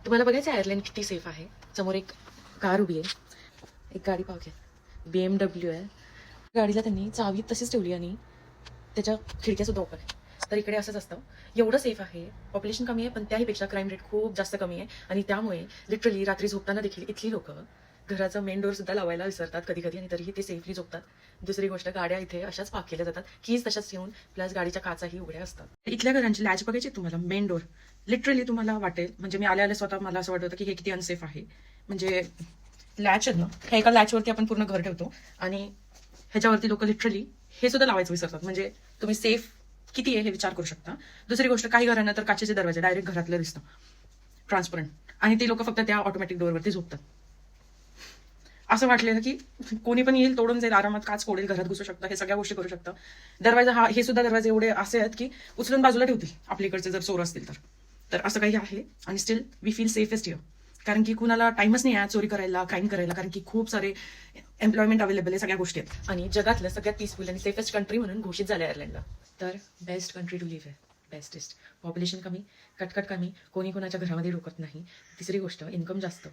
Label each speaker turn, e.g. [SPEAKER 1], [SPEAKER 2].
[SPEAKER 1] तुम्हाला बघायचं आयर्लंड किती सेफ आहे. समोर एक कार उभी आहे, एक गाडी पार्क आहे, BMW आहे. गाडीला त्यांनी चावी तशीच ठेवली आणि त्याच्या खिडक्या सुद्धा ओपन आहे. तर इकडे असंच असतं. एवढं सेफ आहे, पॉप्युलेशन कमी आहे, पण त्याहीपेक्षा क्राईम रेट खूप जास्त कमी आहे. आणि त्यामुळे लिटरली रात्री झोपताना देखील इथली लोक घराचा मेन डोर सुद्धा लावायला विसरतात कधी कधी, आणि तरीही ते सेफली झोपतात. दुसरी गोष्ट, गाड्या इथे अशाच पार्क केल्या जातात, कीज तशाच ठेवून, प्लस गाडीच्या काचाही उघड्या असतात. इथल्या घरांची लॅच बघायची तुम्हाला, मेन डोर लिटरली तुम्हाला वाटेल, म्हणजे मी आल्या स्वतः मला असं वाटत होतं की हे किती अनसेफ आहे. म्हणजे लॅच आहे ना, ह्या एका लॅचवरती आपण पूर्ण घर ठेवतो आणि ह्याच्यावरती लोक लिटरली हे सुद्धा लावायचं विसरतात. म्हणजे तुम्ही सेफ किती आहे हे विचार करू शकता. दुसरी गोष्ट, काही घरांना तर काचेचे दरवाजे डायरेक्ट घरातलं दिसतं, ट्रान्सपरंट, आणि ते लोक फक्त त्या ऑटोमॅटिक डोअरवरती झोपतात. असं वाटलेलं की कोणी पण येईल, तोडून जाईल, आरामात काच फोडेल, घरात घुसू शकतं, हे सगळ्या गोष्टी करू शकतं. दरवाजा हे सुद्धा दरवाजे एवढे असे आहेत की उचलून बाजूला ठेवतील आपल्याकडचे जर चोर असतील तर असं काही आहे. आणि still we feel safest here, कारण की कुणाला टाइमच नाही आहे चोरी करायला, क्राईम करायला, कारण की खूप सारे एम्प्लॉयमेंट अवेलेबल आहे, सगळ्या गोष्टी आहेत. आणि जगातलं सगळ्यात पीसफुल आणि सेफेस्ट कंट्री म्हणून घोषित झालं आयर्लंडला. तर बेस्ट कंट्री टू लिव्ह आहे, बेस्टेस्ट. पॉप्युलेशन कमी, कटकट कमी, कोणी कोणाच्या घरामध्ये रोकत नाही. तिसरी गोष्ट, इन्कम जास्त,